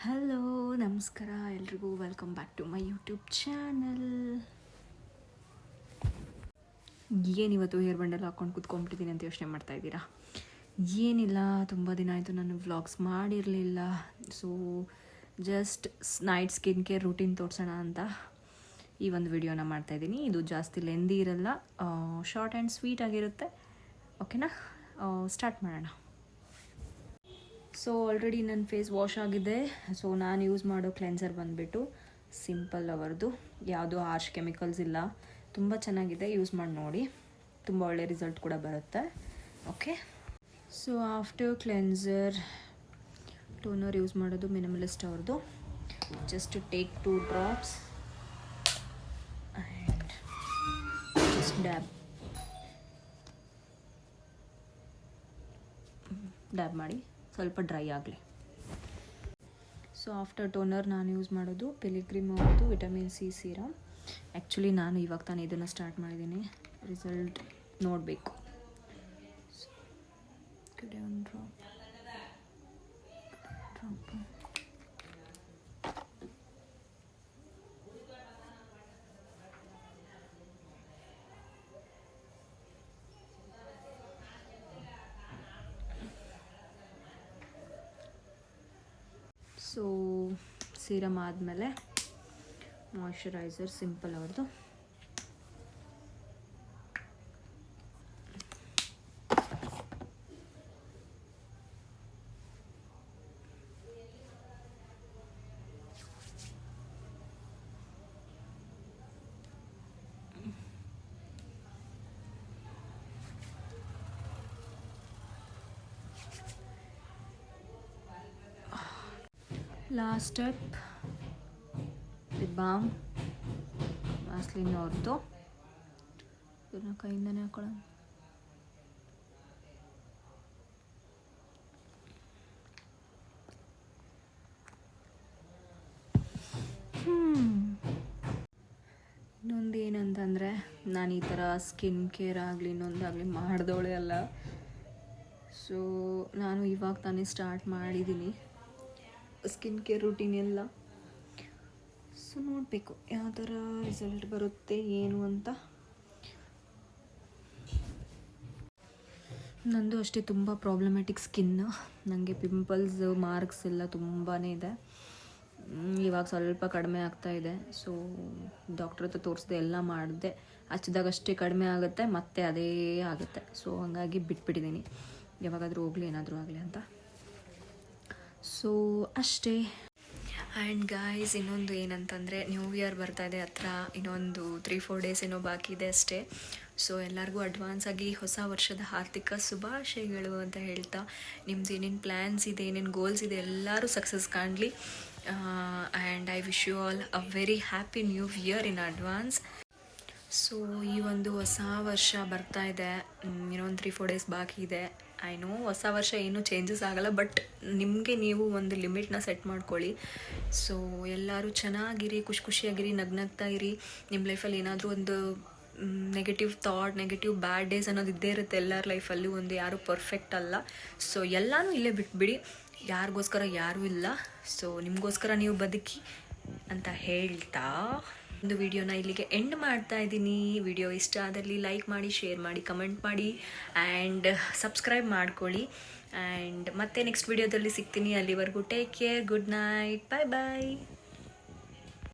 Hello ನಮಸ್ಕಾರ ಎಲ್ರಿಗೂ welcome back to my YouTube channel. ಏನಿವತ್ತು ಹೇರ್ ಬಂಡೆಲ್ಲ ಹಾಕ್ಕೊಂಡು ಕೂತ್ಕೊಂಡ್ಬಿಟ್ಟಿದ್ದೀನಿ ಅಂತ ಯೋಚನೆ ಮಾಡ್ತಾಯಿದ್ದೀರಾ? ಏನಿಲ್ಲ, ತುಂಬ ದಿನ ಆಯಿತು ನಾನು ವ್ಲಾಗ್ಸ್ ಮಾಡಿರಲಿಲ್ಲ. So just night skin care routine ತೋರಿಸೋಣ ಅಂತ ಈ ಒಂದು ವಿಡಿಯೋನ ಮಾಡ್ತಾಯಿದ್ದೀನಿ. ಇದು ಜಾಸ್ತಿ ಲೆಂದಿ ಇರಲ್ಲ, ಶಾರ್ಟ್ ಆ್ಯಂಡ್ ಸ್ವೀಟ್ ಆಗಿರುತ್ತೆ. ಓಕೆನಾ, ಸ್ಟಾರ್ಟ್ ಮಾಡೋಣ. ಸೊ ಆಲ್ರೆಡಿ ನನ್ನ ಫೇಸ್ ವಾಶ್ ಆಗಿದೆ. ಸೊ ನಾನು ಯೂಸ್ ಮಾಡೋ ಕ್ಲೆನ್ಸರ್ ಬಂದುಬಿಟ್ಟು ಸಿಂಪಲ್ ಅವರದು, ಯಾವುದೋ ಹಾರ್ಶ್ ಕೆಮಿಕಲ್ಸ್ ಇಲ್ಲ, ತುಂಬ ಚೆನ್ನಾಗಿದೆ. ಯೂಸ್ ಮಾಡಿ ನೋಡಿ, ತುಂಬ ಒಳ್ಳೆ ರಿಸಲ್ಟ್ ಕೂಡ ಬರುತ್ತೆ. Okay, so after cleanser toner use ಮಾಡೋದು ಮಿನಿಮಲಿಸ್ಟ್ ಅವ್ರದ್ದು. Just take 2 drops and just dab ಮಾಡಿ ಸ್ವಲ್ಪ ಡ್ರೈ ಆಗಲಿ. ಸೊ ಆಫ್ಟರ್ ಟೋನರ್ ನಾನು ಯೂಸ್ ಮಾಡೋದು ಪಿಲಿಗ್ರಿಮ್ ಅವ್ರದ್ದು ವಿಟಮಿನ್ ಸಿ ಸೀರಮ್. ಆ್ಯಕ್ಚುಲಿ ನಾನು ಇವಾಗ ತಾನು ಇದನ್ನು ಸ್ಟಾರ್ಟ್ ಮಾಡಿದ್ದೀನಿ, ರಿಸಲ್ಟ್ ನೋಡಬೇಕು. ಸೊ ಸೀರಮ್ ಆದಮೇಲೆ ಮಾಯ್ಶ್ಚರೈಸರ್ ಸಿಂಪಲ್ ಅವ್ರದ್ದು. Last step lip balm Vaseline ಅವ್ರದ್ದು. ಇದನ್ನ ಕೈಯಿಂದನೇ ಹಾಕೊಳ್ಳೋಣ. ಇನ್ನೊಂದು ಏನಂತಂದರೆ, ನಾನು ಈ ಥರ ಸ್ಕಿನ್ ಕೇರ್ ಆಗಲಿ ಇನ್ನೊಂದಾಗಲಿ ಮಾಡಿದವಳೆ ಅಲ್ಲ. ಸೊ ನಾನು ಇವಾಗ ತಾನೇ ಸ್ಟಾರ್ಟ್ ಮಾಡಿದ್ದೀನಿ ಸ್ಕಿನ್ ಕೇರ್ ರೂಟೀನ್ ಎಲ್ಲ. ಸೊ ನೋಡಬೇಕು ಯಾವ ಥರ ರಿಸಲ್ಟ್ ಬರುತ್ತೆ ಏನು ಅಂತ. ನಂದು ಅಷ್ಟೇ ತುಂಬ ಪ್ರಾಬ್ಲಮ್ಯಾಟಿಕ್ ಸ್ಕಿನ್. ನನಗೆ ಪಿಂಪಲ್ಸ್ ಮಾರ್ಕ್ಸ್ ಎಲ್ಲ ತುಂಬಾ ಇದೆ. ಇವಾಗ ಸ್ವಲ್ಪ ಕಡಿಮೆ ಆಗ್ತಾಯಿದೆ. ಸೊ ಡಾಕ್ಟ್ರ್ ಹತ್ರ ತೋರಿಸ್ದೆ, ಎಲ್ಲ ಮಾಡಿದೆ, ಹಚ್ಚಿದಾಗಷ್ಟೇ ಕಡಿಮೆ ಆಗುತ್ತೆ, ಮತ್ತೆ ಅದೇ ಆಗುತ್ತೆ. ಸೊ ಹಂಗಾಗಿ ಬಿಟ್ಬಿಟ್ಟಿದ್ದೀನಿ, ಯಾವಾಗಾದರೂ ಹೋಗಲಿ ಏನಾದರೂ ಆಗಲಿ ಅಂತ. ಸೊ ಅಷ್ಟೇ. ಆ್ಯಂಡ್ ಗಾಯ್ಸ್, ಇನ್ನೊಂದು ಏನಂತಂದರೆ, ನ್ಯೂ ಇಯರ್ ಬರ್ತಾಯಿದೆ ಹತ್ರ, ಇನ್ನೊಂದು 3-4 ಡೇಸ್ ಏನೋ ಬಾಕಿ ಇದೆ ಅಷ್ಟೇ. ಸೊ ಎಲ್ಲರಿಗೂ ಅಡ್ವಾನ್ಸ್ ಆಗಿ ಹೊಸ ವರ್ಷದ ಹಾರ್ದಿಕ ಶುಭಾಶಯಗಳು ಅಂತ ಹೇಳ್ತಾ, ನಿಮ್ದು ಏನೇನು ಪ್ಲ್ಯಾನ್ಸ್ ಇದೆ, ಏನೇನು ಗೋಲ್ಸ್ ಇದೆ ಎಲ್ಲರೂ ಸಕ್ಸಸ್ ಕಾಣಲಿ. And I wish you all a very happy new year in advance. So ಈ ಒಂದು ಹೊಸ ವರ್ಷ ಬರ್ತಾ ಇದೆ, ಇನ್ನೊಂದು 3-4 ಡೇಸ್ ಬಾಕಿ ಇದೆ. ಐ ನೋ ಹೊಸ ವರ್ಷ ಏನೂ ಚೇಂಜಸ್ ಆಗೋಲ್ಲ, ಬಟ್ ನಿಮಗೆ ನೀವು ಒಂದು ಲಿಮಿಟ್ನ ಸೆಟ್ ಮಾಡ್ಕೊಳ್ಳಿ. ಸೊ ಎಲ್ಲರೂ ಚೆನ್ನಾಗಿರಿ, ಖುಷಿಯಾಗಿರಿ, ನಗ್ನಗ್ತಾ ಇರಿ. ನಿಮ್ಮ ಲೈಫಲ್ಲಿ ಏನಾದರೂ ಒಂದು ನೆಗೆಟಿವ್ ಥಾಟ್, ನೆಗೆಟಿವ್ ಬ್ಯಾಡ್ ಡೇಸ್ ಅನ್ನೋದು ಇದ್ದೇ ಇರುತ್ತೆ ಎಲ್ಲರ ಲೈಫಲ್ಲೂ. ಒಂದು ಯಾರೂ ಪರ್ಫೆಕ್ಟ್ ಅಲ್ಲ. ಸೊ ಎಲ್ಲನೂ ಇಲ್ಲೇ ಬಿಟ್ಬಿಡಿ, ಯಾರಿಗೋಸ್ಕರ ಯಾರೂ ಇಲ್ಲ. ಸೊ ನಿಮಗೋಸ್ಕರ ನೀವು ಬದುಕಿ ಅಂತ ಹೇಳ್ತಾ ಒಂದು ವಿಡಿಯೋನ ಇಲ್ಲಿಗೆ ಎಂಡ್ ಮಾಡ್ತಾ ಇದ್ದೀನಿ. ವಿಡಿಯೋ ಇಷ್ಟ ಆದಲ್ಲಿ ಲೈಕ್ ಮಾಡಿ, ಶೇರ್ ಮಾಡಿ, ಕಮೆಂಟ್ ಮಾಡಿ ಆ್ಯಂಡ್ ಸಬ್ಸ್ಕ್ರೈಬ್ ಮಾಡ್ಕೊಳ್ಳಿ. ಆ್ಯಂಡ್ ಮತ್ತೆ ನೆಕ್ಸ್ಟ್ ವಿಡಿಯೋದಲ್ಲಿ ಸಿಗ್ತೀನಿ. ಅಲ್ಲಿವರೆಗೂ ಟೇಕ್ ಕೇರ್, ಗುಡ್ ನೈಟ್, ಬಾಯ್ ಬಾಯ್.